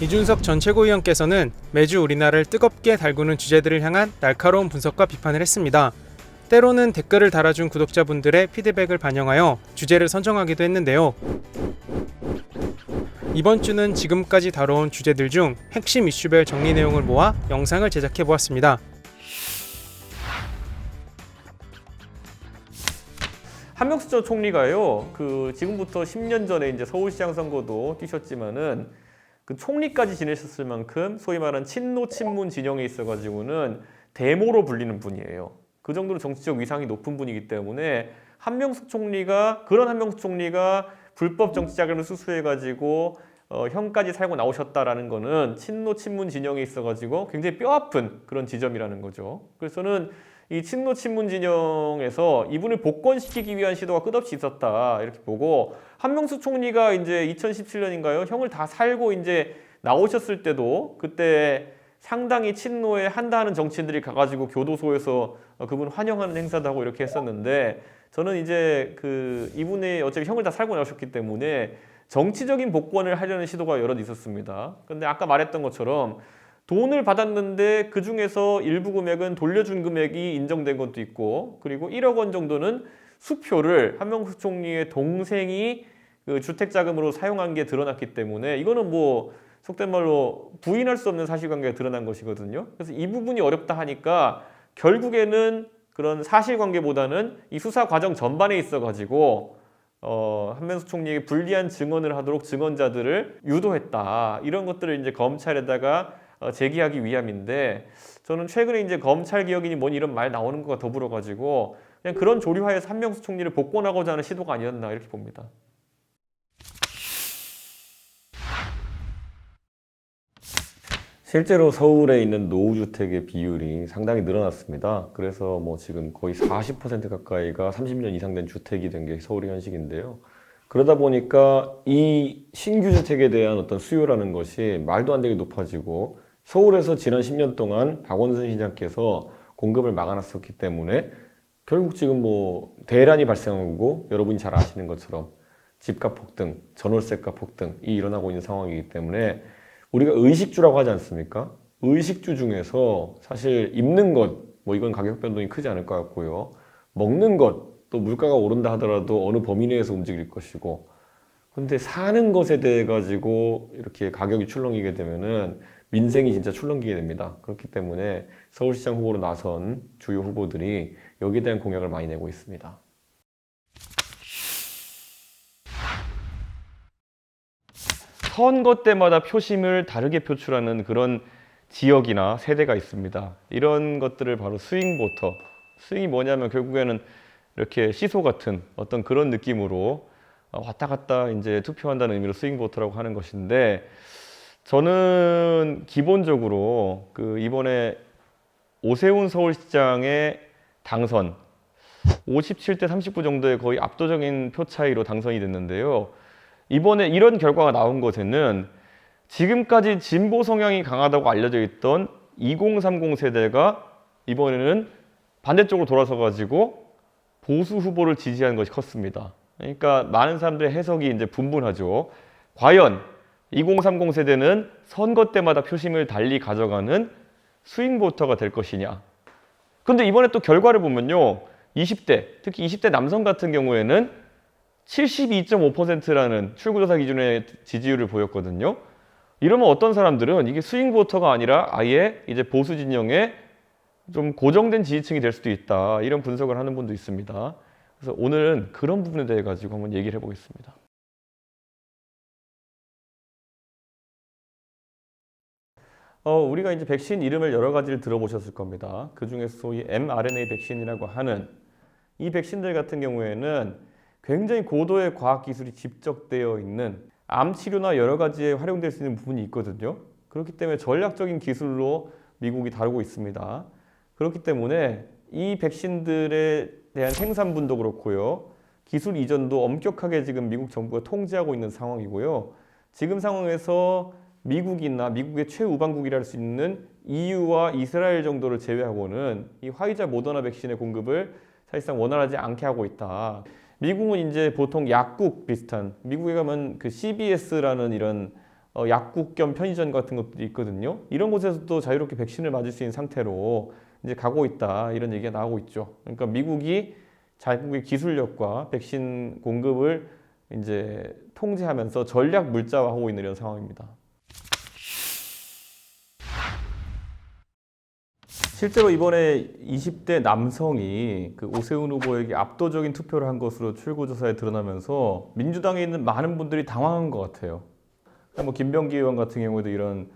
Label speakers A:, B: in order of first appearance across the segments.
A: 이준석 전 최고위원께서는 매주 우리나라를 뜨겁게 달구는 주제들을 향한 날카로운 분석과 비판을 했습니다. 때로는 댓글을 달아준 구독자분들의 피드백을 반영하여 주제를 선정하기도 했는데요. 이번 주는 지금까지 다뤄온 주제들 중 핵심 이슈별 정리 내용을 모아 영상을 제작해 보았습니다.
B: 한명숙 전 총리가요, 지금부터 10년 전에 이제 서울시장 선거도 뛰셨지만은 그 총리까지 지내셨을 만큼 소위 말하는 친노 친문 진영에 있어가지고는 대모로 불리는 분이에요. 그 정도로 정치적 위상이 높은 분이기 때문에 그런 한명숙 총리가 불법 정치 자금을 수수해가지고 형까지 살고 나오셨다라는 거는 친노 친문 진영에 있어가지고 굉장히 뼈아픈 그런 지점이라는 거죠. 그래서 저는 이 친노 친문 진영에서 이분을 복권시키기 위한 시도가 끝없이 있었다 이렇게 보고, 한명숙 총리가 이제 2017년인가요? 형을 다 살고 이제 나오셨을 때도 그때 상당히 친노에 한다는 정치인들이 가가지고 교도소에서 그분 환영하는 행사도 하고 이렇게 했었는데, 저는 이제 이분이 어차피 형을 다 살고 나오셨기 때문에 정치적인 복권을 하려는 시도가 여럿 있었습니다. 근데 아까 말했던 것처럼 돈을 받았는데 그 중에서 일부 금액은 돌려준 금액이 인정된 것도 있고, 그리고 1억 원 정도는 수표를 한명숙 총리의 동생이 그 주택자금으로 사용한 게 드러났기 때문에 이거는 뭐 속된 말로 부인할 수 없는 사실관계가 드러난 것이거든요. 그래서 이 부분이 어렵다 하니까 결국에는 그런 사실관계보다는 이 수사 과정 전반에 있어가지고 한명숙 총리에게 불리한 증언을 하도록 증언자들을 유도했다, 이런 것들을 이제 검찰에다가 제기하기 위함인데, 저는 최근에 이제 검찰 개혁이니 뭐니 이런 말 나오는 것과 더불어 가지고 그냥 그런 조류하에서 한명숙 총리를 복권하고자 하는 시도가 아니었나 이렇게 봅니다.
C: 실제로 서울에 있는 노후주택의 비율이 상당히 늘어났습니다. 그래서 뭐 지금 거의 40% 가까이가 30년 이상 된 주택이 된 게 서울의 현실인데요. 그러다 보니까 이 신규 주택에 대한 어떤 수요라는 것이 말도 안 되게 높아지고, 서울에서 지난 10년 동안 박원순 시장께서 공급을 막아놨었기 때문에 결국 지금 뭐 대란이 발생하고, 여러분이 잘 아시는 것처럼 집값 폭등, 전월세값 폭등이 일어나고 있는 상황이기 때문에 우리가 의식주라고 하지 않습니까? 의식주 중에서 사실 입는 것, 뭐 이건 가격 변동이 크지 않을 것 같고요. 먹는 것, 또 물가가 오른다 하더라도 어느 범위 내에서 움직일 것이고, 근데 사는 것에 대해 가지고 이렇게 가격이 출렁이게 되면은 민생이 진짜 출렁이게 됩니다. 그렇기 때문에 서울시장 후보로 나선 주요 후보들이 여기에 대한 공약을 많이 내고 있습니다.
B: 선거 때마다 표심을 다르게 표출하는 그런 지역이나 세대가 있습니다. 이런 것들을 바로 스윙 보터, 스윙이 뭐냐면 결국에는 이렇게 시소 같은 어떤 그런 느낌으로 왔다 갔다 이제 투표한다는 의미로 스윙 보터라고 하는 것인데, 저는 기본적으로 이번에 오세훈 서울시장의 당선 57대 39 정도의 거의 압도적인 표 차이로 당선이 됐는데요. 이번에 이런 결과가 나온 것에는 지금까지 진보 성향이 강하다고 알려져 있던 2030 세대가 이번에는 반대쪽으로 돌아서 가지고 보수 후보를 지지하는 것이 컸습니다. 그러니까 많은 사람들의 해석이 이제 분분하죠. 과연 2030 세대는 선거 때마다 표심을 달리 가져가는 스윙 보터가 될 것이냐. 근데 이번에 또 결과를 보면요, 20대, 특히 20대 남성 같은 경우에는 72.5%라는 출구조사 기준의 지지율을 보였거든요. 이러면 어떤 사람들은 이게 스윙 보터가 아니라 아예 이제 보수 진영의 좀 고정된 지지층이 될 수도 있다, 이런 분석을 하는 분도 있습니다. 그래서 오늘은 그런 부분에 대해 가지고 한번 얘기를 해보겠습니다. 우리가 이제 백신 이름을 여러 가지를 들어보셨을 겁니다. 그 중에서 소위 mRNA 백신이라고 하는 이 백신들 같은 경우에는 굉장히 고도의 과학기술이 집적되어 있는 암 치료나 여러 가지에 활용될 수 있는 부분이 있거든요. 그렇기 때문에 전략적인 기술로 미국이 다루고 있습니다. 그렇기 때문에 이 백신들에 대한 생산분도 그렇고요, 기술 이전도 엄격하게 지금 미국 정부가 통제하고 있는 상황이고요. 지금 상황에서 미국이나 미국의 최우방국이라 할 수 있는 EU와 이스라엘 정도를 제외하고는 이 화이자 모더나 백신의 공급을 사실상 원활하지 않게 하고 있다. 미국은 이제 보통 약국 비슷한, 미국에 가면 그 CBS라는 이런 약국 겸 편의점 같은 것들이 있거든요. 이런 곳에서도 자유롭게 백신을 맞을 수 있는 상태로 이제 가고 있다 이런 얘기가 나오고 있죠. 그러니까 미국이 자국의 기술력과 백신 공급을 이제 통제하면서 전략 물자화하고 있는 이런 상황입니다. 실제로 이번에 20대 남성이 그 오세훈 후보에게 압도적인 투표를 한 것으로 출구조사에 드러나면서 민주당에 있는 많은 분들이 당황한 것 같아요. 뭐 김병기 의원 같은 경우에도 이런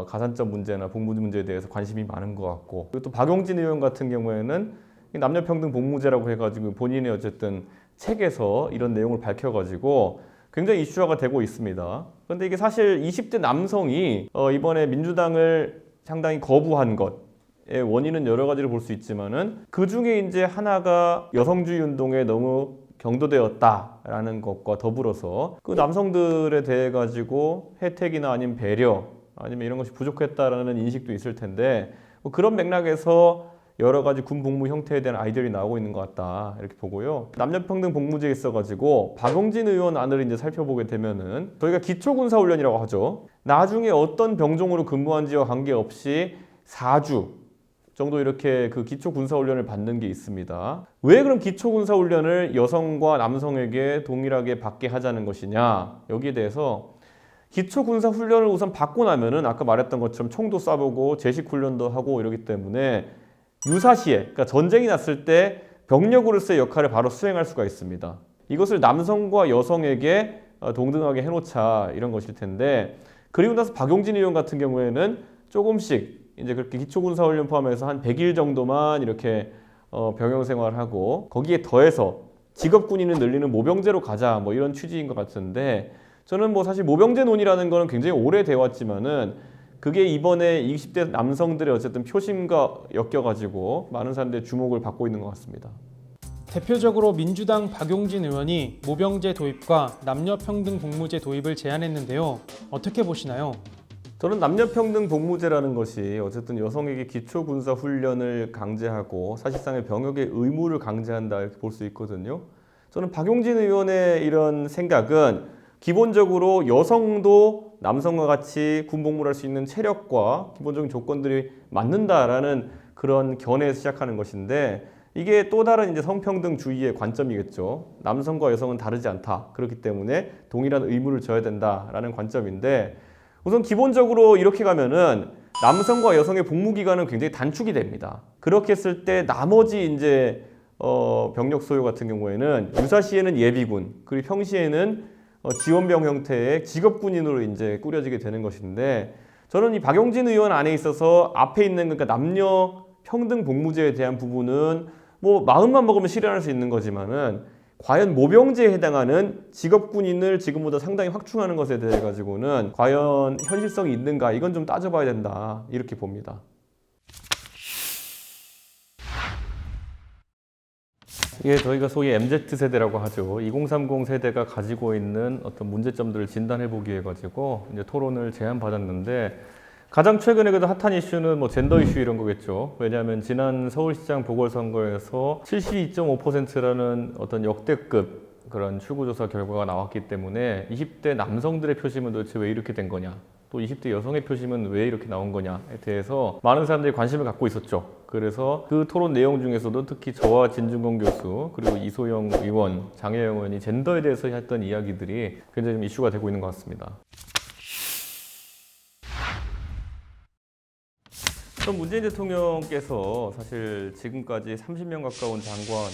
B: 가산점 문제나 복무 문제에 대해서 관심이 많은 것 같고, 그리고 또 박용진 의원 같은 경우에는 남녀평등 복무제라고 해가지고 본인의 어쨌든 책에서 이런 내용을 밝혀가지고 굉장히 이슈화가 되고 있습니다. 그런데 이게 사실 20대 남성이 이번에 민주당을 상당히 거부한 것의 원인은 여러 가지를 볼 수 있지만은 그 중에 이제 하나가 여성주의 운동에 너무 경도되었다라는 것과 더불어서 그 남성들에 대해 가지고 혜택이나 아니면 배려 아니면 이런 것이 부족했다라는 인식도 있을 텐데 뭐 그런 맥락에서 여러 가지 군 복무 형태에 대한 아이디어들이 나오고 있는 것 같다 이렇게 보고요. 남녀평등 복무제에 있어가지고 박용진 의원 안을 이제 살펴보게 되면은 저희가 기초군사훈련이라고 하죠. 나중에 어떤 병종으로 근무한지와 관계없이 4주 정도 이렇게 그 기초군사훈련을 받는 게 있습니다. 왜 그럼 기초군사훈련을 여성과 남성에게 동일하게 받게 하자는 것이냐? 여기에 대해서 기초군사훈련을 우선 받고 나면은 아까 말했던 것처럼 총도 쏴보고 제식훈련도 하고 이러기 때문에 유사시에, 그러니까 전쟁이 났을 때 병력으로서의 역할을 바로 수행할 수가 있습니다. 이것을 남성과 여성에게 동등하게 해놓자 이런 것일 텐데, 그리고 나서 박용진 의원 같은 경우에는 조금씩 이제 그렇게 기초군사훈련 포함해서 한 100일 정도만 이렇게 병영 생활하고 거기에 더해서 직업군인을 늘리는 모병제로 가자 뭐 이런 취지인 것 같은데, 저는 뭐 사실 모병제 논의라는 거는 굉장히 오래돼 왔지만은 그게 이번에 20대 남성들의 어쨌든 표심과 엮여가지고 많은 사람들의 주목을 받고 있는 것 같습니다.
A: 대표적으로 민주당 박용진 의원이 모병제 도입과 남녀평등 복무제 도입을 제안했는데요. 어떻게 보시나요?
B: 저는 남녀평등 복무제라는 것이 어쨌든 여성에게 기초군사 훈련을 강제하고 사실상의 병역의 의무를 강제한다 이렇게 볼 수 있거든요. 저는 박용진 의원의 이런 생각은 기본적으로 여성도 남성과 같이 군복무를 할 수 있는 체력과 기본적인 조건들이 맞는다라는 그런 견해에서 시작하는 것인데, 이게 또 다른 이제 성평등주의의 관점이겠죠. 남성과 여성은 다르지 않다. 그렇기 때문에 동일한 의무를 져야 된다라는 관점인데, 우선 기본적으로 이렇게 가면은 남성과 여성의 복무 기간은 굉장히 단축이 됩니다. 그렇게 했을 때 나머지 이제 병력 소요 같은 경우에는 유사시에는 예비군, 그리고 평시에는 지원병 형태의 직업군인으로 이제 꾸려지게 되는 것인데, 저는 이 박용진 의원 안에 있어서 앞에 있는 그러니까 남녀 평등 복무제에 대한 부분은 뭐 마음만 먹으면 실현할 수 있는 거지만은 과연 모병제에 해당하는 직업군인을 지금보다 상당히 확충하는 것에 대해 가지고는 과연 현실성이 있는가, 이건 좀 따져봐야 된다 이렇게 봅니다. 이게 저희가 소위 MZ세대라고 하죠. 2030 세대가 가지고 있는 어떤 문제점들을 진단해 보기 위해 가지고 이제 토론을 제안받았는데, 가장 최근에 그래도 핫한 이슈는 뭐 젠더 이슈 이런 거겠죠. 왜냐하면 지난 서울시장 보궐선거에서 72.5%라는 어떤 역대급 그런 출구조사 결과가 나왔기 때문에 20대 남성들의 표심은 도대체 왜 이렇게 된 거냐, 또 20대 여성의 표심은 왜 이렇게 나온 거냐에 대해서 많은 사람들이 관심을 갖고 있었죠. 그래서 그 토론 내용 중에서도 특히 저와 진중권 교수 그리고 이소영 의원, 장혜영 의원이 젠더에 대해서 했던 이야기들이 굉장히 좀 이슈가 되고 있는 것 같습니다. 문재인 대통령께서 사실 지금까지 30명 가까운 장관을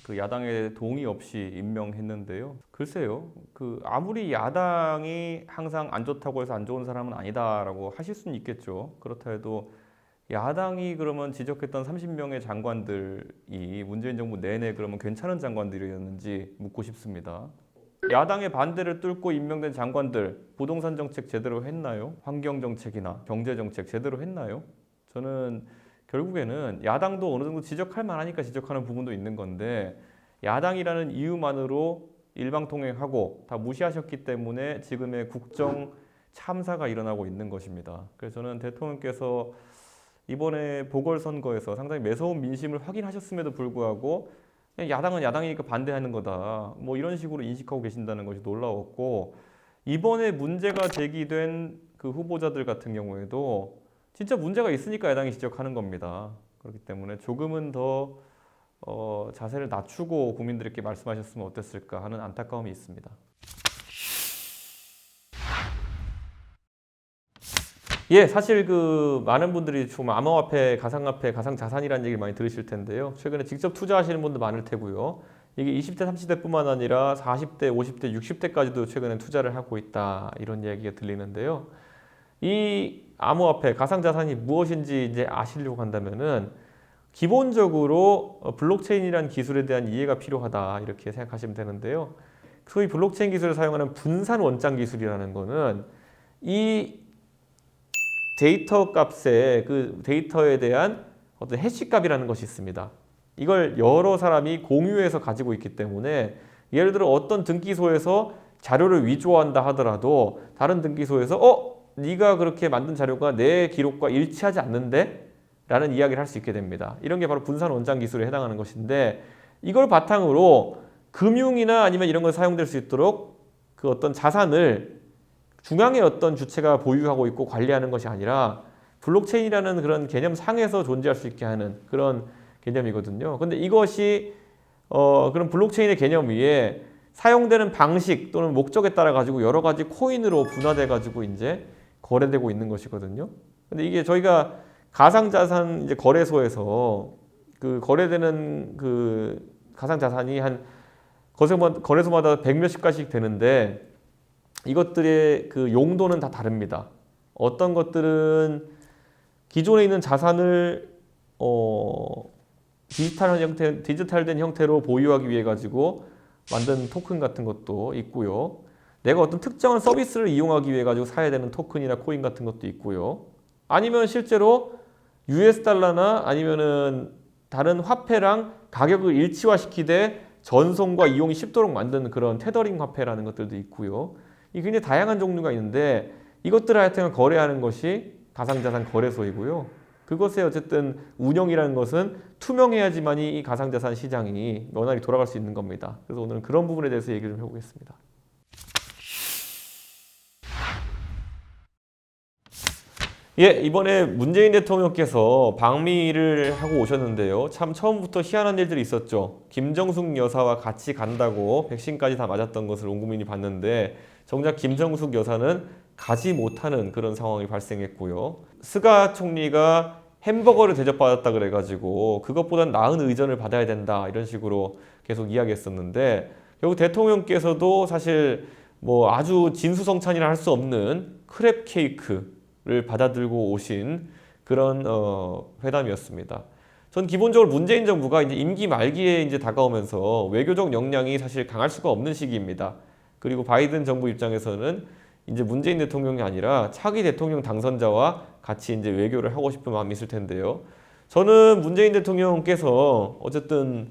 B: 그 야당의 동의 없이 임명했는데요. 글쎄요, 그 아무리 야당이 항상 안 좋다고 해서 안 좋은 사람은 아니다라고 하실 수는 있겠죠. 그렇다 해도 야당이 그러면 지적했던 30명의 장관들이 문재인 정부 내내 그러면 괜찮은 장관들이었는지 묻고 싶습니다. 야당의 반대를 뚫고 임명된 장관들, 부동산 정책 제대로 했나요? 환경 정책이나 경제 정책 제대로 했나요? 저는 결국에는 야당도 어느 정도 지적할 만하니까 지적하는 부분도 있는 건데, 야당이라는 이유만으로 일방통행하고 다 무시하셨기 때문에 지금의 국정 참사가 일어나고 있는 것입니다. 그래서 저는 대통령께서 이번에 보궐선거에서 상당히 매서운 민심을 확인하셨음에도 불구하고 야당은 야당이니까 반대하는 거다, 뭐 이런 식으로 인식하고 계신다는 것이 놀라웠고, 이번에 문제가 제기된 그 후보자들 같은 경우에도 진짜 문제가 있으니까 야당이 지적하는 겁니다. 그렇기 때문에 조금은 더 자세를 낮추고 국민들께 말씀하셨으면 어땠을까 하는 안타까움이 있습니다. 예, 사실 그 많은 분들이 좀 암호화폐, 가상화폐, 가상자산이라는 얘기를 많이 들으실 텐데요. 최근에 직접 투자하시는 분들 많을 테고요. 이게 20대, 30대뿐만 아니라 40대, 50대, 60대까지도 최근에 투자를 하고 있다 이런 이야기가 들리는데요. 이 암호화폐, 가상자산이 무엇인지 이제 아시려고 한다면은 기본적으로 블록체인이라는 기술에 대한 이해가 필요하다 이렇게 생각하시면 되는데요. 소위 블록체인 기술을 사용하는 분산 원장 기술이라는 거는 이 데이터 값에 그 데이터에 대한 어떤 해시 값이라는 것이 있습니다. 이걸 여러 사람이 공유해서 가지고 있기 때문에 예를 들어 어떤 등기소에서 자료를 위조한다 하더라도 다른 등기소에서 네가 그렇게 만든 자료가 내 기록과 일치하지 않는데? 라는 이야기를 할 수 있게 됩니다. 이런 게 바로 분산 원장 기술에 해당하는 것인데 이걸 바탕으로 금융이나 아니면 이런 걸 사용될 수 있도록 그 어떤 자산을 중앙의 어떤 주체가 보유하고 있고 관리하는 것이 아니라 블록체인이라는 그런 개념 상에서 존재할 수 있게 하는 그런 개념이거든요. 근데 이것이 그런 블록체인의 개념 위에 사용되는 방식 또는 목적에 따라 가지고 여러 가지 코인으로 분화돼 가지고 이제 거래되고 있는 것이거든요. 근데 이게 저희가 가상자산 이제 거래소에서 그 거래되는 그 가상자산이 한 거래소마다 100몇십 가지씩 되는데 이것들의 그 용도는 다 다릅니다. 어떤 것들은 기존에 있는 자산을 디지털된 형태로 보유하기 위해 가지고 만든 토큰 같은 것도 있고요. 내가 어떤 특정한 서비스를 이용하기 위해 가지고 사야 되는 토큰이나 코인 같은 것도 있고요. 아니면 실제로 US 달러나 아니면은 다른 화폐랑 가격을 일치화시키되 전송과 이용이 쉽도록 만드는 그런 테더링 화폐라는 것들도 있고요. 이 굉장히 다양한 종류가 있는데 이것들을 하여튼 거래하는 것이 가상자산 거래소이고요. 그것의 어쨌든 운영이라는 것은 투명해야지만이 이 가상자산 시장이 원활히 돌아갈 수 있는 겁니다. 그래서 오늘은 그런 부분에 대해서 얘기를 좀 해보겠습니다. 예, 이번에 문재인 대통령께서 방미를 하고 오셨는데요. 참 처음부터 희한한 일들이 있었죠. 김정숙 여사와 같이 간다고 백신까지 다 맞았던 것을 온 국민이 봤는데 정작 김정숙 여사는 가지 못하는 그런 상황이 발생했고요. 스가 총리가 햄버거를 대접받았다 그래가지고 그것보단 나은 의전을 받아야 된다 이런 식으로 계속 이야기했었는데 결국 대통령께서도 사실 뭐 아주 진수성찬이라 할 수 없는 크랩 케이크를 받아들고 오신 그런 회담이었습니다. 전 기본적으로 문재인 정부가 이제 임기 말기에 이제 다가오면서 외교적 역량이 사실 강할 수가 없는 시기입니다. 그리고 바이든 정부 입장에서는 이제 문재인 대통령이 아니라 차기 대통령 당선자와 같이 이제 외교를 하고 싶은 마음이 있을 텐데요. 저는 문재인 대통령께서 어쨌든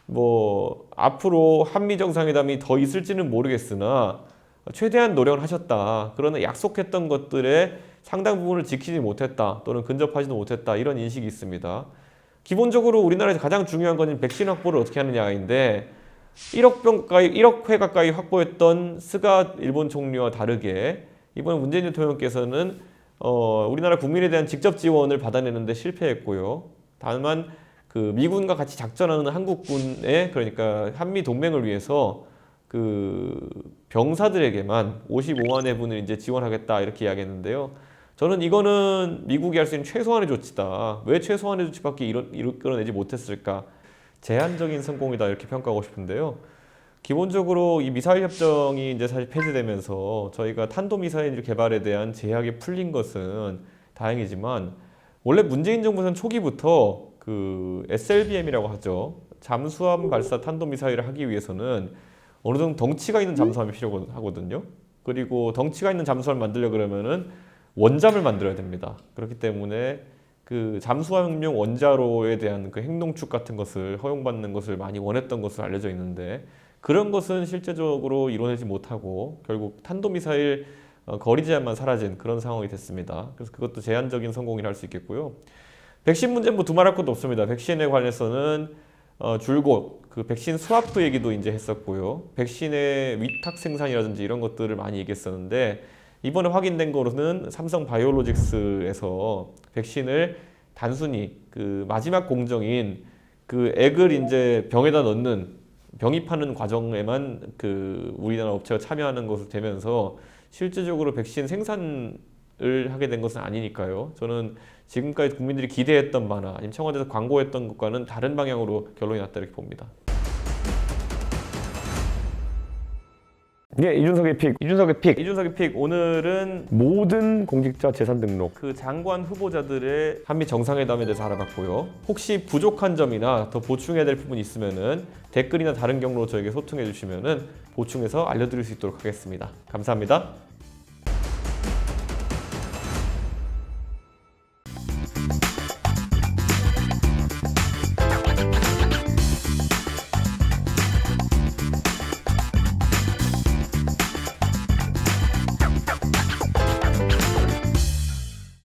B: 뭐 앞으로 한미 정상회담이 더 있을지는 모르겠으나 최대한 노력을 하셨다. 그러나 약속했던 것들의 상당 부분을 지키지 못했다. 또는 근접하지도 못했다. 이런 인식이 있습니다. 기본적으로 우리나라에서 가장 중요한 것은 백신 확보를 어떻게 하느냐인데 1억 회 가까이 확보했던 스가 일본 총리와 다르게 이번 문재인 대통령께서는 우리나라 국민에 대한 직접 지원을 받아내는데 실패했고요. 다만 그 미군과 같이 작전하는 한국군의 그러니까 한미 동맹을 위해서 그 병사들에게만 55만 회분을 이제 지원하겠다 이렇게 이야기했는데요. 저는 이거는 미국이 할 수 있는 최소한의 조치다. 왜 최소한의 조치밖에 이끌어내지 못했을까? 제한적인 성공이다 이렇게 평가하고 싶은데요. 기본적으로 이 미사일 협정이 이제 사실 폐지되면서 저희가 탄도미사일 개발에 대한 제약이 풀린 것은 다행이지만 원래 문재인 정부는 초기부터 그 SLBM이라고 하죠. 잠수함 발사 탄도미사일을 하기 위해서는 어느 정도 덩치가 있는 잠수함이 필요하거든요. 그리고 덩치가 있는 잠수함을 만들려 그러면은 원잠을 만들어야 됩니다. 그렇기 때문에 그 잠수함용 원자로에 대한 그 핵농축 같은 것을 허용받는 것을 많이 원했던 것으로 알려져 있는데 그런 것은 실제적으로 이뤄내지 못하고 결국 탄도미사일 거리 제한만 사라진 그런 상황이 됐습니다. 그래서 그것도 제한적인 성공이라 할 수 있겠고요. 백신 문제는 뭐 두말할 것도 없습니다. 백신에 관해서는 줄곧 그 백신 스와프 얘기도 이제 했었고요. 백신의 위탁 생산이라든지 이런 것들을 많이 얘기했었는데 이번에 확인된 거로는 삼성 바이오로직스에서 백신을 단순히 그 마지막 공정인 그 액을 이제 병에다 넣는 병입하는 과정에만 그 우리나라 업체가 참여하는 것으로 되면서 실질적으로 백신 생산을 하게 된 것은 아니니까요. 저는 지금까지 국민들이 기대했던 바나 아니면 청와대에서 광고했던 것과는 다른 방향으로 결론이 났다 이렇게 봅니다.
C: 네, 이준석의 픽.
B: 이준석의 픽 오늘은
C: 모든 공직자 재산 등록.
B: 그 장관 후보자들의 한미 정상회담에 대해서 알아봤고요. 혹시 부족한 점이나 더 보충해야 될 부분이 있으면은 댓글이나 다른 경로로 저에게 소통해 주시면은 보충해서 알려드릴 수 있도록 하겠습니다. 감사합니다.